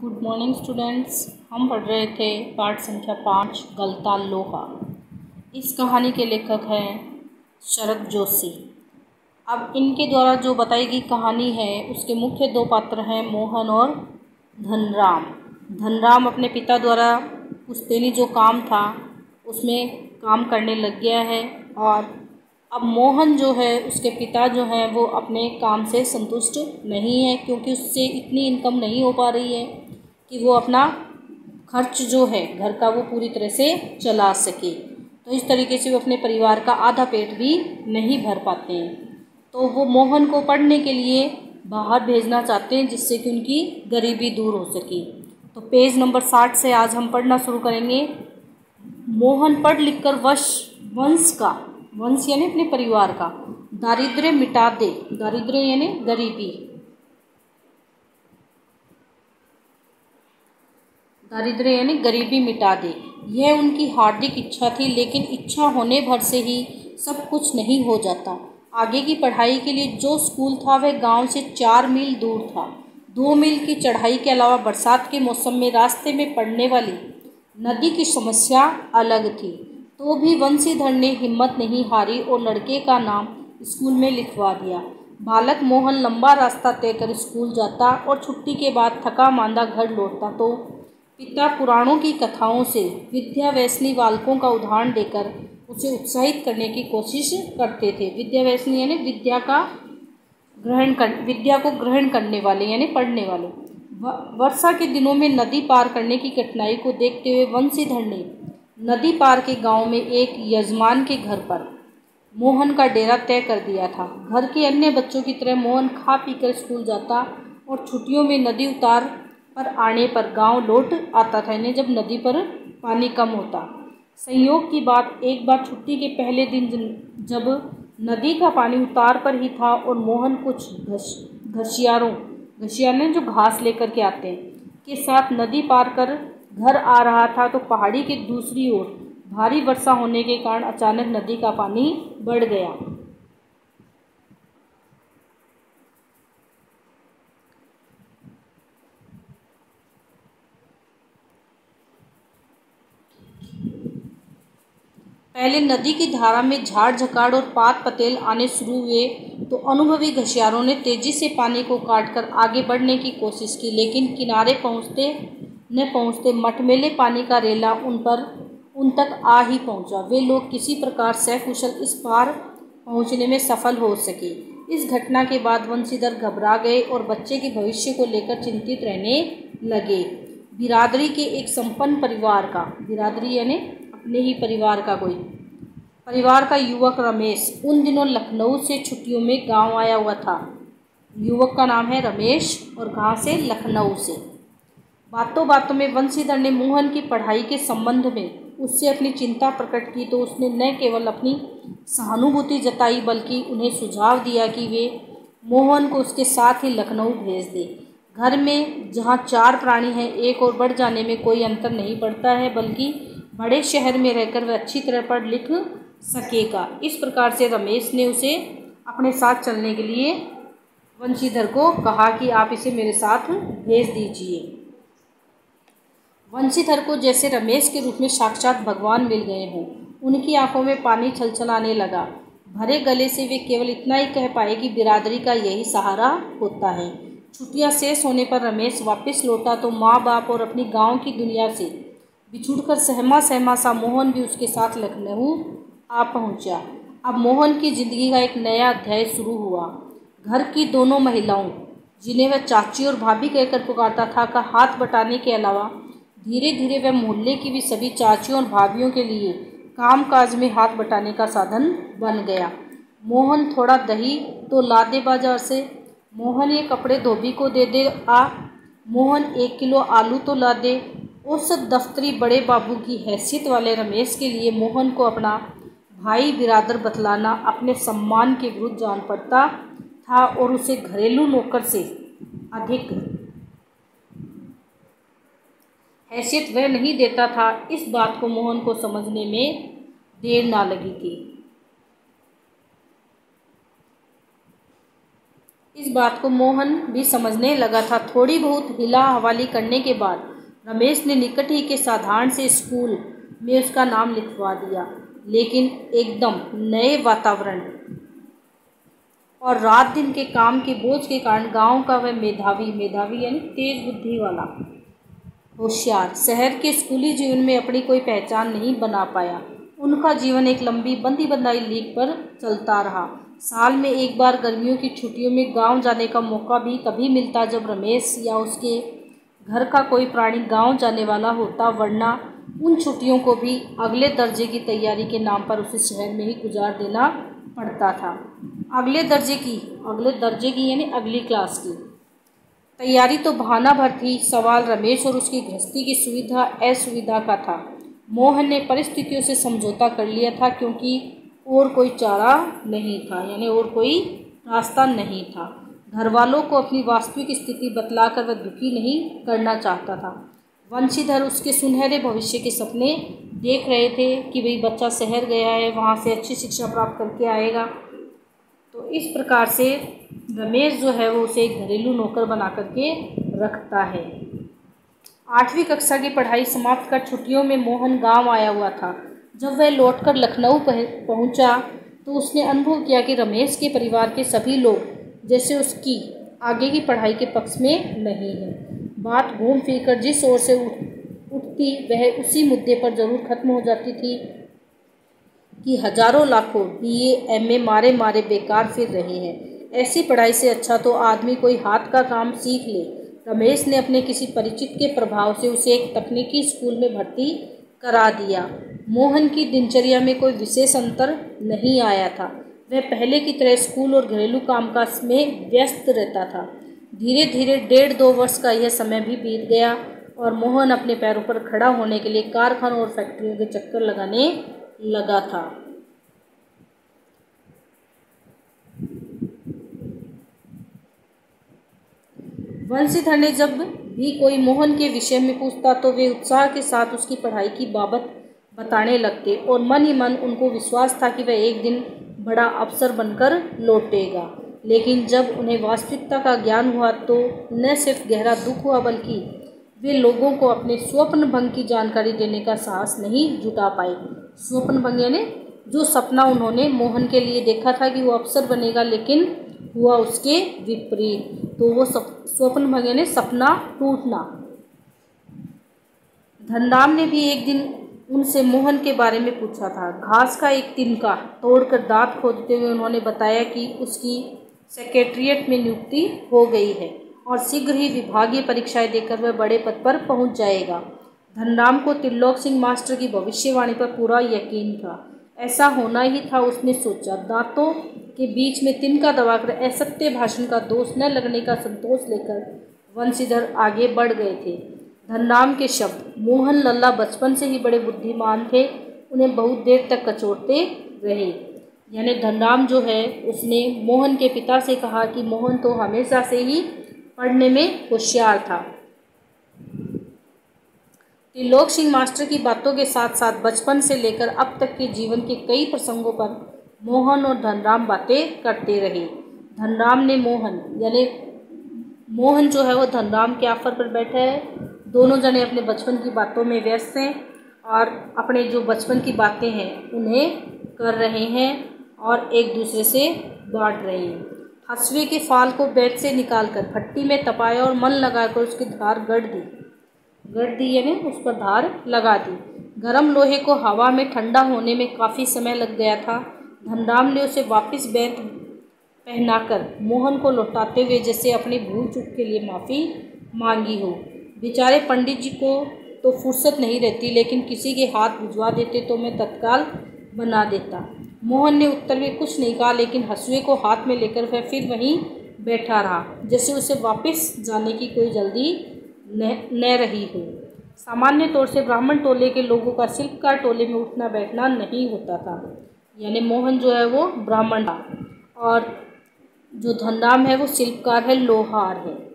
Good morning students. हम पढ़ रहे थे पाठ संख्या 5 गलता लोहा। इस कहानी के लेखक हैं शरद जोशी। अब इनके द्वारा जो बताई गई कहानी है उसके मुख्य दो पात्र हैं मोहन और धनराम। धनराम अपने पिता द्वारा पुश्तैनी जो काम था उसमें काम करने लग गया है और अब मोहन जो है उसके पिता जो हैं वो अपने काम से संतुष्ट नहीं है, क्योंकि उससे इतनी इनकम नहीं हो पा रही है कि वो अपना खर्च जो है घर का वो पूरी तरह से चला सके। तो इस तरीके से वो अपने परिवार का आधा पेट भी नहीं भर पाते हैं। तो वो मोहन को पढ़ने के लिए बाहर भेजना चाहते हैं जिससे कि उनकी गरीबी दूर हो सके। तो पेज नंबर 60 से आज हम पढ़ना शुरू करेंगे। मोहन पढ़ लिख कर वंश यानी अपने परिवार का दारिद्र्य मिटा दे। दारिद्र्य यानी गरीबी, दारिद्र्य यानी गरीबी मिटा दे, यह उनकी हार्दिक इच्छा थी। लेकिन इच्छा होने भर से ही सब कुछ नहीं हो जाता। आगे की पढ़ाई के लिए जो स्कूल था वह गांव से 4 मील दूर था। 2 मील की चढ़ाई के अलावा बरसात के मौसम में रास्ते में पड़ने वाली नदी की समस्या अलग थी। तो भी वंशीधर ने हिम्मत नहीं हारी और लड़के का नाम स्कूल में लिखवा दिया। बालक मोहन लंबा रास्ता तय कर स्कूल जाता और छुट्टी के बाद थका मांदा घर लौटता तो पिता पुराणों की कथाओं से विद्या व्यसनी बालकों का उदाहरण देकर उसे उत्साहित करने की कोशिश करते थे। विद्या व्यसनी यानी विद्या को ग्रहण करने वाले यानी पढ़ने वाले। वर्षा के दिनों में नदी पार करने की कठिनाई को देखते हुए वंशीधर ने नदी पार के गांव में एक यजमान के घर पर मोहन का डेरा तय कर दिया था। घर के अन्य बच्चों की तरह मोहन खा पी कर स्कूल जाता और छुट्टियों में नदी उतार पर आने पर गांव लौट आता था, यानी जब नदी पर पानी कम होता। संयोग की बात, एक बार छुट्टी के पहले दिन जब नदी का पानी उतार पर ही था और मोहन कुछ घसियारों जो घास लेकर के आते हैं के साथ नदी पार कर घर आ रहा था तो पहाड़ी के दूसरी ओर भारी वर्षा होने के कारण अचानक नदी का पानी बढ़ गया। पहले नदी की धारा में झाड़ झकाड़ और पात पतेल आने शुरू हुए तो अनुभवी घसियारों ने तेजी से पानी को काटकर आगे बढ़ने की कोशिश की, लेकिन किनारे पहुँचते मटमैले पानी का रेला उन तक आ ही पहुँचा। वे लोग किसी प्रकार सकुशल इस पार पहुँचने में सफल हो सके। इस घटना के बाद वंशीधर घबरा गए और बच्चे के भविष्य को लेकर चिंतित रहने लगे। बिरादरी के एक संपन्न परिवार का, बिरादरी यानी अपने ही परिवार का युवक रमेश उन दिनों लखनऊ से छुट्टियों में गांव आया हुआ था। युवक का नाम है रमेश और गांव से लखनऊ से। बातों बातों में वंशीधर ने मोहन की पढ़ाई के संबंध में उससे अपनी चिंता प्रकट की तो उसने न केवल अपनी सहानुभूति जताई बल्कि उन्हें सुझाव दिया कि वे मोहन को उसके साथ ही लखनऊ भेज दे। घर में जहाँ 4 प्राणी हैं, एक और बढ़ जाने में कोई अंतर नहीं पड़ता है, बल्कि बड़े शहर में रहकर वह अच्छी तरह पढ़ लिख सकेगा। इस प्रकार से रमेश ने उसे अपने साथ चलने के लिए वंशीधर को कहा कि आप इसे मेरे साथ भेज दीजिए। वंशीधर को जैसे रमेश के रूप में साक्षात भगवान मिल गए हों। उनकी आंखों में पानी छलछलाने लगा। भरे गले से वे केवल इतना ही कह पाए कि बिरादरी का यही सहारा होता है। छुट्टियां शेष होने पर रमेश वापस लौटा तो माँ बाप और अपनी गांव की दुनिया से बिछुड़कर सहमा सा मोहन भी उसके साथ लखनऊ आ पहुंचा। अब मोहन की जिंदगी का एक नया अध्याय शुरू हुआ। घर की दोनों महिलाओं, जिन्हें वह चाची और भाभी कहकर पुकारता था, का हाथ बटाने के अलावा धीरे धीरे वह मोहल्ले की भी सभी चाचियों और भाभियों के लिए कामकाज में हाथ बटाने का साधन बन गया। मोहन थोड़ा दही तो ला दे बाजार से, मोहन ये कपड़े धोबी को दे दे आ, मोहन 1 किलो आलू तो ला दे। उस दफ्तरी बड़े बाबू की हैसियत वाले रमेश के लिए मोहन को अपना भाई बिरादर बतलाना अपने सम्मान के विरुद्ध जान पड़ता था और उसे घरेलू नौकर से अधिक हैसियत वह नहीं देता था। इस बात को मोहन को समझने में देर ना लगी थी। इस बात को मोहन भी समझने लगा था। थोड़ी बहुत हिला हवाली करने के बाद रमेश ने निकट ही के साधारण से स्कूल में उसका नाम लिखवा दिया, लेकिन एकदम नए वातावरण और रात दिन के काम के बोझ के कारण गांव का वह मेधावी यानी तेज बुद्धि वाला होशियार शहर के स्कूली जीवन में अपनी कोई पहचान नहीं बना पाया। उनका जीवन एक लंबी बंदी बंधाई लीक पर चलता रहा। साल में एक बार गर्मियों की छुट्टियों में गांव जाने का मौका भी तभी मिलता जब रमेश या उसके घर का कोई प्राणी गांव जाने वाला होता, वरना उन छुट्टियों को भी अगले दर्जे की तैयारी के नाम पर उसे शहर में ही गुजार देना पड़ता था। अगले दर्जे की यानी अगली क्लास की तैयारी तो बहाना भर थी। सवाल रमेश और उसकी गृहस्थी की सुविधा असुविधा का था। मोहन ने परिस्थितियों से समझौता कर लिया था, क्योंकि और कोई चारा नहीं था, यानी और कोई रास्ता नहीं था। घर वालों को अपनी वास्तविक स्थिति बतलाकर वह दुखी नहीं करना चाहता था। वंशीधर उसके सुनहरे भविष्य के सपने देख रहे थे कि भाई बच्चा शहर गया है, वहाँ से अच्छी शिक्षा प्राप्त करके आएगा। तो इस प्रकार से रमेश जो है वो उसे एक घरेलू नौकर बना करके रखता है। 8वीं कक्षा की पढ़ाई समाप्त कर छुट्टियों में मोहन गांव आया हुआ था। जब वह लौटकर लखनऊ पहुंचा तो उसने अनुभव किया कि रमेश के परिवार के सभी लोग जैसे उसकी आगे की पढ़ाई के पक्ष में नहीं है। बात घूम फिर कर जिस ओर से उठती वह उसी मुद्दे पर जरूर खत्म हो जाती थी कि हजारों लाखों BA MA मारे मारे बेकार फिर रहे हैं। ऐसी पढ़ाई से अच्छा तो आदमी कोई हाथ का काम सीख ले। रमेश ने अपने किसी परिचित के प्रभाव से उसे एक तकनीकी स्कूल में भर्ती करा दिया। मोहन की दिनचर्या में कोई विशेष अंतर नहीं आया था। वह पहले की तरह स्कूल और घरेलू कामकाज में व्यस्त रहता था। धीरे धीरे 1.5-2 वर्ष का यह समय भी बीत गया और मोहन अपने पैरों पर खड़ा होने के लिए कारखानों और फैक्ट्रियों के चक्कर लगाने लगा था। वंशीधर ने जब भी कोई मोहन के विषय में पूछता तो वे उत्साह के साथ उसकी पढ़ाई की बाबत बताने लगते और मन ही मन उनको विश्वास था कि वह एक दिन बड़ा अफसर बनकर लौटेगा। लेकिन जब उन्हें वास्तविकता का ज्ञान हुआ तो न सिर्फ गहरा दुख हुआ, बल्कि वे लोगों को अपने स्वप्न भंग की जानकारी देने का साहस नहीं जुटा पाए। स्वप्न भंग यानी जो सपना उन्होंने मोहन के लिए देखा था कि वो अफसर बनेगा, लेकिन हुआ उसके विपरीत। तो वो स्वप्न भंग यानी सपना टूटना। धनराम ने भी एक दिन उनसे मोहन के बारे में पूछा था। घास का एक तिनका तोड़कर दांत खोदते हुए उन्होंने बताया कि उसकी सेक्रेटरिएट में नियुक्ति हो गई है और शीघ्र ही विभागीय परीक्षाएं देकर वह बड़े पद पर पहुंच जाएगा। धनराम को त्रिलोक सिंह मास्टर की भविष्यवाणी पर पूरा यकीन था। ऐसा होना ही था, उसने सोचा। दांतों के बीच में तिनका दबाकर असत्य भाषण का दोष न लगने का संतोष लेकर वंशीधर आगे बढ़ गए थे। धनराम के शब्द, मोहन लल्ला बचपन से ही बड़े बुद्धिमान थे, उन्हें बहुत देर तक कचोटते रहे। यानी धनराम जो है उसने मोहन के पिता से कहा कि मोहन तो हमेशा से ही पढ़ने में होशियार था। त्रिलोक सिंह मास्टर की बातों के साथ साथ बचपन से लेकर अब तक के जीवन के कई प्रसंगों पर मोहन और धनराम बातें करते रहे। धनराम ने मोहन जो है वो धनराम के ऑफर पर बैठा है। दोनों जने अपने बचपन की बातों में व्यस्त हैं और अपने जो बचपन की बातें हैं उन्हें कर रहे हैं और एक दूसरे से बांट रहे हैं। हंसुए के फाल को बेड से निकालकर भट्टी में तपाया और मन लगाकर उसकी धार गढ़ दी यानी उस पर धार लगा दी। गर्म लोहे को हवा में ठंडा होने में काफ़ी समय लग गया था। धनराम ने उसे वापस बेंत पहनाकर मोहन को लौटाते हुए जैसे अपनी भूल चूक के लिए माफ़ी मांगी हो। बेचारे पंडित जी को तो फुर्सत नहीं रहती, लेकिन किसी के हाथ भिजवा देते तो मैं तत्काल बना देता। मोहन ने उत्तर में कुछ नहीं कहा, लेकिन हंसुए को हाथ में लेकर वह फिर वहीं बैठा रहा, जैसे उसे वापस जाने की कोई जल्दी न रही हो। सामान्य तौर से ब्राह्मण टोले के लोगों का शिल्पकार टोले में उठना बैठना नहीं होता था। यानी मोहन जो है वो ब्राह्मण था और जो धनराम है वो शिल्पकार है, लोहार है।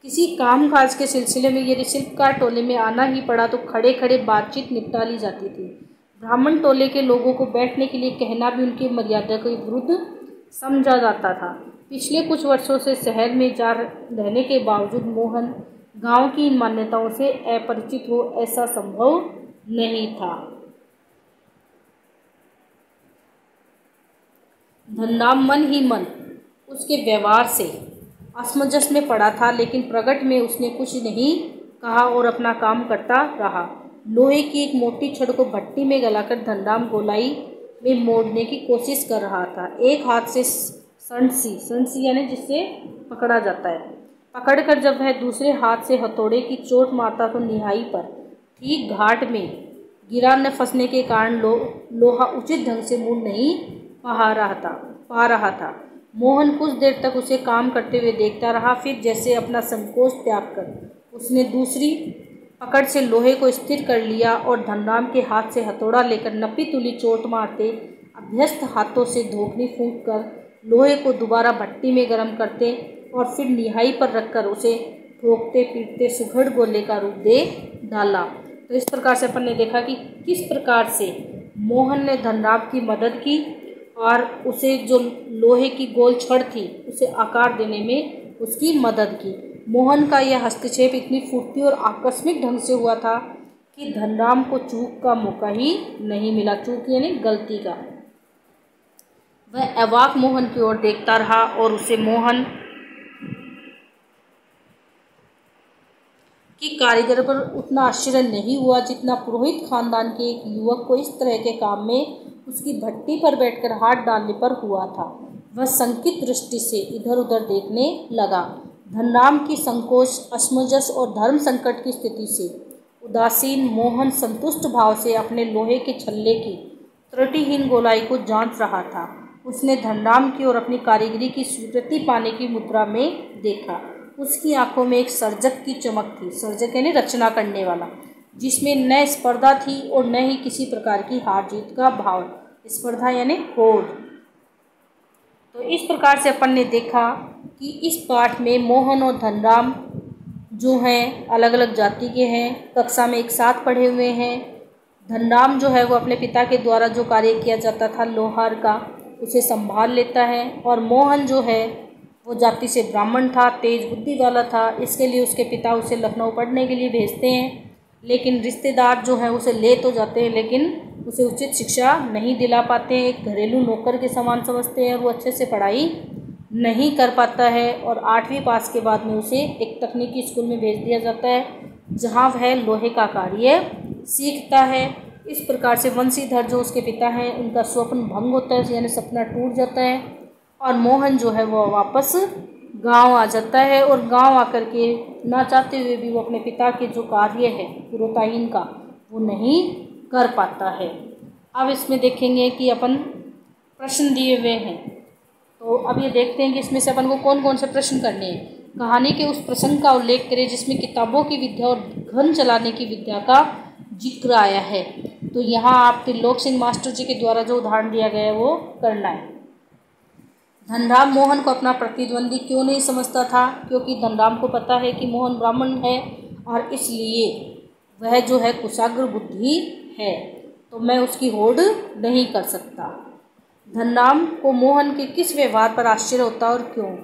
किसी काम काज के सिलसिले में यदि शिल्पकार टोले में आना ही पड़ा तो खड़े खड़े बातचीत निपटा ली जाती थी। ब्राह्मण टोले के लोगों को बैठने के लिए कहना भी उनकी मर्यादा के विरुद्ध समझा जाता था। पिछले कुछ वर्षों से शहर में जा रहने के बावजूद मोहन गांव की इन मान्यताओं से अपरिचित हो, ऐसा संभव नहीं था। धनराम मन ही मन उसके व्यवहार से असमंजस में पड़ा था, लेकिन प्रकट में उसने कुछ नहीं कहा और अपना काम करता रहा। लोहे की एक मोटी छड़ को भट्टी में गलाकर धनराम गोलाई में मोड़ने की कोशिश कर रहा था। एक हाथ से संसी यानी जिससे पकड़ा जाता है, पकड़कर जब वह दूसरे हाथ से हथौड़े की चोट मारता तो निहाई पर ठीक घाट में गिरा न फंसने के कारण लोहा उचित ढंग से मुड़ नहीं पा रहा था। मोहन कुछ देर तक उसे काम करते हुए देखता रहा, फिर जैसे अपना संकोच त्याग कर उसने दूसरी पकड़ से लोहे को स्थिर कर लिया और धनराम के हाथ से हथौड़ा लेकर नपी तुली चोट मारते अभ्यस्त हाथों से धोखनी फूंक कर लोहे को दोबारा भट्टी में गर्म करते और फिर निहाई पर रखकर उसे ठोकते पीटते सुघड़ गोले का रूप दे डाला। तो इस प्रकार से अपन ने देखा कि किस प्रकार से मोहन ने धनराम की मदद की और उसे जो लोहे की गोल छड़ थी उसे आकार देने में उसकी मदद की। मोहन का यह हस्तक्षेप इतनी फुर्ती और आकस्मिक ढंग से हुआ था कि धनराम को चूक का मौका ही नहीं मिला। चूक यानी गलती का। वह अवाक मोहन की ओर देखता रहा और उसे मोहन की कारीगर पर उतना आश्चर्य नहीं हुआ जितना पुरोहित खानदान के एक युवक को इस तरह के काम में उसकी भट्टी पर बैठकर हाथ डालने पर हुआ था। वह संकित दृष्टि से इधर उधर देखने लगा। धनराम की संकोच, असमंजस और धर्म संकट की स्थिति से उदासीन मोहन संतुष्ट भाव से अपने लोहे के छल्ले की त्रुटिहीन गोलाई को जांच रहा था। उसने धनराम की ओर अपनी कारीगरी की स्वीकृति पाने की मुद्रा में देखा। उसकी आंखों में एक सर्जक की चमक थी। सर्जक यानी रचना करने वाला, जिसमें न स्पर्धा थी और न ही किसी प्रकार की हार जीत का भाव। स्पर्धा यानी होड़। तो इस प्रकार से अपन ने देखा कि इस पाठ में मोहन और धनराम जो हैं अलग अलग जाति के हैं, कक्षा में एक साथ पढ़े हुए हैं। धनराम जो है वो अपने पिता के द्वारा जो कार्य किया जाता था लोहार का, उसे संभाल लेता है। और मोहन जो है वो जाति से ब्राह्मण था, तेज बुद्धि वाला था। इसके लिए उसके पिता उसे लखनऊ पढ़ने के लिए भेजते हैं, लेकिन रिश्तेदार जो हैं उसे ले तो जाते हैं लेकिन उसे उचित शिक्षा नहीं दिला पाते हैं। एक घरेलू नौकर के समान समझते हैं। वो अच्छे से पढ़ाई नहीं कर पाता है और 8वीं पास के बाद में उसे एक तकनीकी स्कूल में भेज दिया जाता है, जहाँ वह लोहे का कार्य सीखता है। इस प्रकार से वंशीधर जो उसके पिता हैं उनका स्वप्न भंग होता है, यानी सपना टूट जाता है और मोहन जो है वो वापस गांव आ जाता है। और गांव आकर के ना चाहते हुए भी वो अपने पिता के जो कार्य है पुरोताहीन का वो नहीं कर पाता है। अब इसमें देखेंगे कि अपन प्रश्न दिए हुए हैं, तो अब ये देखते हैं कि इसमें से अपन को कौन कौन से प्रश्न करने हैं। कहानी के उस प्रसंग का उल्लेख करें जिसमें किताबों की विद्या और घन चलाने की विद्या का जिक्र आया है। तो यहाँ आप त्रिलोक सिंह मास्टर जी के द्वारा जो उदाहरण दिया गया है वो करना है। धनराम मोहन को अपना प्रतिद्वंदी क्यों नहीं समझता था? क्योंकि धनराम को पता है कि मोहन ब्राह्मण है और इसलिए वह जो है कुशाग्र बुद्धि है, तो मैं उसकी होड़ नहीं कर सकता। धनराम को मोहन के किस व्यवहार पर आश्चर्य होता और क्यों?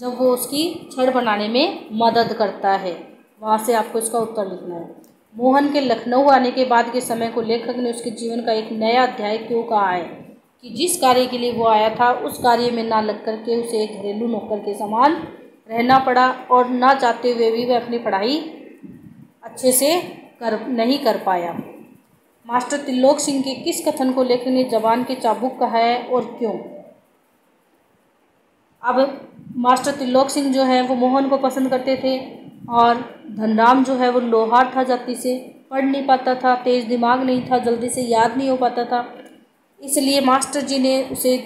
जब वो उसकी छड़ बनाने में मदद करता है। वहाँ से आपको इसका उत्तर लिखना है। मोहन के लखनऊ आने के बाद के समय को लेखक ने उसके जीवन का एक नया अध्याय क्यों कहा है कि जिस कार्य के लिए वो आया था उस कार्य में ना लग करके उसे एक घरेलू नौकर के समान रहना पड़ा और ना चाहते हुए भी वह अपनी पढ़ाई अच्छे से नहीं कर पाया। मास्टर त्रिलोक सिंह के किस कथन को लेखक ने जबान के चाबुक कहा है और क्यों? अब मास्टर त्रिलोक सिंह जो है वो मोहन को पसंद करते थे और धनराम जो है वो लोहार था, जाति से पढ़ नहीं पाता था, तेज दिमाग नहीं था, जल्दी से याद नहीं हो पाता था। इसलिए मास्टर जी ने उसे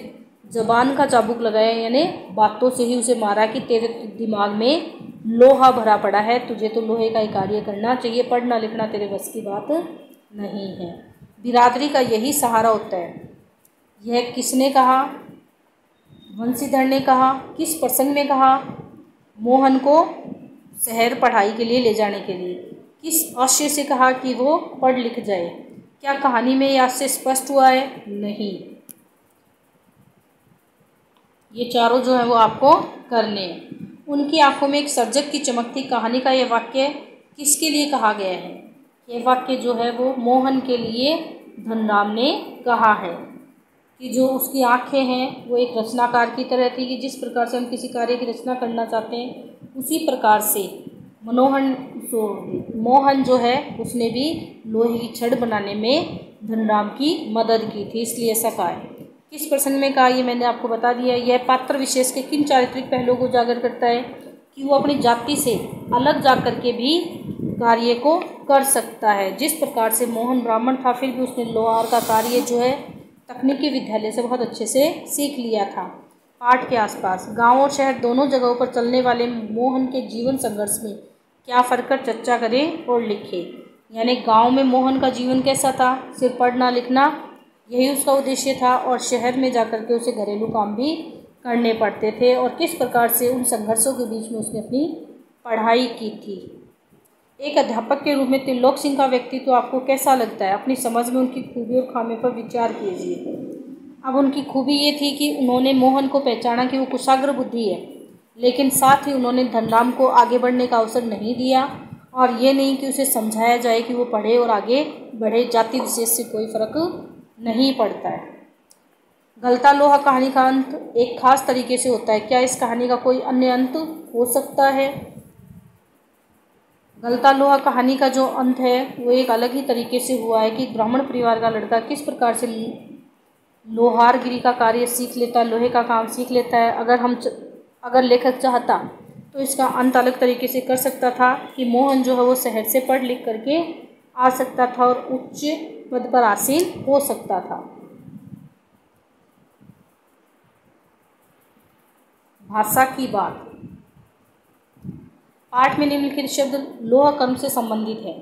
जबान का चाबुक लगाया, यानी बातों से ही उसे मारा कि तेरे दिमाग में लोहा भरा पड़ा है, तुझे तो लोहे का ही कार्य करना चाहिए, पढ़ना लिखना तेरे बस की बात नहीं है। बिरादरी का यही सहारा होता है। यह किसने कहा? वंशीधर ने कहा। किस प्रसंग में कहा? मोहन को शहर पढ़ाई के लिए ले जाने के लिए। किस आशय से कहा कि वो पढ़ लिख जाए? क्या कहानी में यह आशय स्पष्ट हुआ है? नहीं। ये चारों जो है वो आपको करने हैं। उनकी आंखों में एक सर्जक की चमकती कहानी का यह वाक्य किसके लिए कहा गया है? ये वाक्य जो है वो मोहन के लिए धनराम ने कहा है कि जो उसकी आंखें हैं वो एक रचनाकार की तरह थी कि जिस प्रकार से हम किसी कार्य की रचना करना चाहते हैं उसी प्रकार से मोहन जो है उसने भी लोहे की छड़ बनाने में धनराम की मदद की थी, इसलिए ऐसा कहा है। किस प्रसंग में कहा ये मैंने आपको बता दिया। यह पात्र विशेष के किन चारित्रिक पहलुओं को उजागर करता है? कि वो अपनी जाति से अलग जा कर के भी कार्य को कर सकता है। जिस प्रकार से मोहन ब्राह्मण था फिर भी उसने लोहार का कार्य जो है तकनीकी विद्यालय से बहुत अच्छे से सीख लिया था। पाठ के आसपास गांव और शहर दोनों जगहों पर चलने वाले मोहन के जीवन संघर्ष में क्या फर्क कर चर्चा करें और लिखें। यानी गांव में मोहन का जीवन कैसा था? सिर्फ पढ़ना लिखना यही उसका उद्देश्य था, और शहर में जाकर के उसे घरेलू काम भी करने पड़ते थे, और किस प्रकार से उन संघर्षों के बीच में उसने अपनी पढ़ाई की थी। एक अध्यापक के रूप में त्रिलोक सिंह का व्यक्तित्व आपको कैसा लगता है? अपनी समझ में उनकी खूबी और खामी पर विचार कीजिए। अब उनकी खूबी ये थी कि उन्होंने मोहन को पहचाना कि वो कुशाग्र बुद्धि है, लेकिन साथ ही उन्होंने धनराम को आगे बढ़ने का अवसर नहीं दिया, और ये नहीं कि उसे समझाया जाए कि वो पढ़े और आगे बढ़े, जाति विशेष से कोई फर्क नहीं पड़ता है। गलता लोहा कहानी का अंत एक खास तरीके से होता है। क्या इस कहानी का कोई अन्य अंत हो सकता है? गलता लोहा कहानी का जो अंत है वो एक अलग ही तरीके से हुआ है कि ब्राह्मण परिवार का लड़का किस प्रकार से लोहारगिरी का कार्य सीख लेता है, लोहे का काम सीख लेता है। अगर लेखक चाहता तो इसका अंत अलग तरीके से कर सकता था कि मोहन जो है वो शहर से पढ़ लिख करके आ सकता था और उच्च पद पर आसीन हो सकता था। भाषा की बात। पाठ में निम्नलिखित शब्द लोह कर्म से संबंधित है।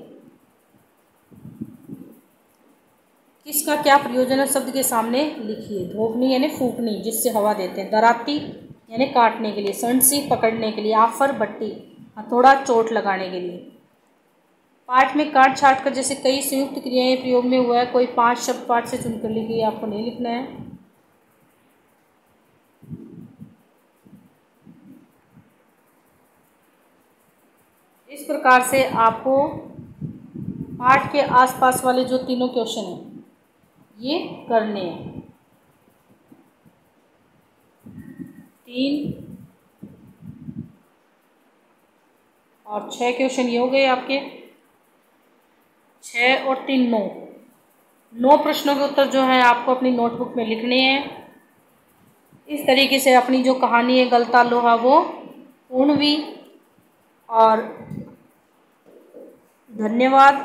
किसका क्या प्रयोजन है? शब्द के सामने लिखिए। धोबनी यानी फूकनी, जिससे हवा देते हैं। दराती यानी काटने के लिए। सणसी पकड़ने के लिए। आफर भट्टी हथौड़ा चोट लगाने के लिए। पाठ में काट छाट कर जैसे कई संयुक्त क्रियाएं प्रयोग में हुआ है। कोई 5 शब्द पाठ से चुनकर लिखिए, आपको नहीं लिखना है। इस प्रकार से आपको पाठ के आसपास वाले जो तीनों क्वेश्चन हैं ये करने हैं। 3 और 6 क्वेश्चन ये हो गए आपके। 6 और 3 9 प्रश्नों के उत्तर जो है आपको अपनी नोटबुक में लिखने हैं। इस तरीके से अपनी जो कहानी है गलता लोहा वो पूर्ण हुई। और धन्यवाद।